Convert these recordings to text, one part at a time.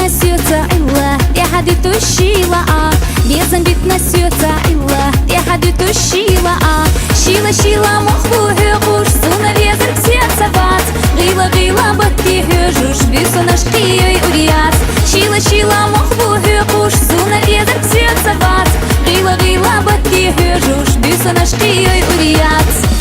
بتنسيوتا إلا يا حديث الشيلة بيزن بتنسيوتا إلا يا حديث الشيلة شيلة شيلة مخبوه قوش سونا بيزن كسيتا بات غيلة غيلة بطيه جوش بيسونا شقية أوريات شيلة شيلة مخبوه قوش سونا بيزن كسيتا بات غيلة غيلة بطيه جوش بيسونا شقية أوريات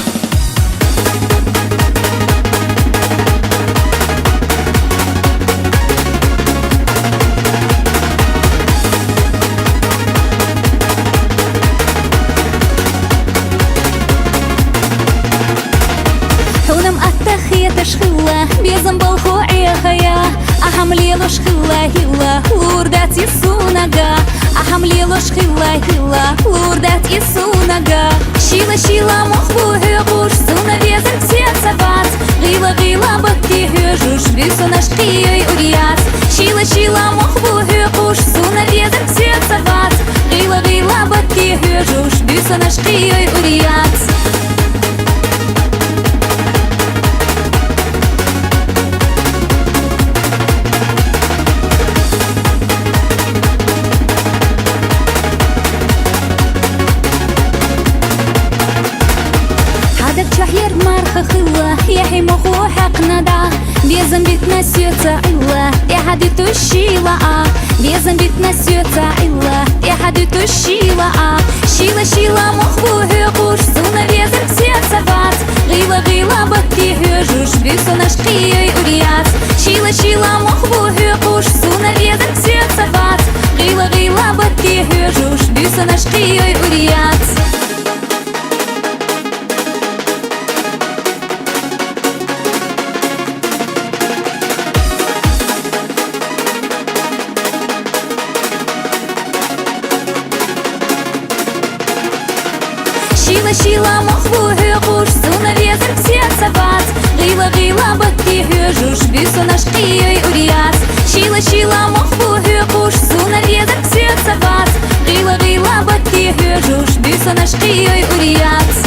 شخلة بيزن بالخوعي خيا أحملي له شخلة هلا وردات يسونقا أحملي له شخلة هلا وردات يسونقا شيلة شيلة مخبوه قوش سونا بيزن كسيت سبات غيلة غيلة بطيه جوش بيسونا شقية أوريات شيلة شيلة مخبوه قوش سونا بيزن كسيت سبات غيلة غيلة بطيه جوش بيسونا شقية أوريات شهير مرخ خلا يا حي مخو حق ندع بيزن بتنسيوتا إلا يا حديث الشيلة بيزن بتنسيوتا إلا يا حديث الشيلة شيلة شيلة مخبوه قوش سونا بيزن كسيتا بات غيلة غيلة بطيه جوش بيسونا شقية أوريات شيلة شيلة مخبوه قوش سونا بيزن كسيتا بات غيلة غيلة بطيه جوش بيسونا شقية أوريات شيلة شيلة مخبوه قوش سونا بيزن كسيتا بات غيلة غيلة بطيه جوش بيسونا شقية أوريات شيلة شيلة مخبوه قوش سونا بيزن كسيتا بات غيلة غيلة بطيه جوش بيسونا شقية أوريات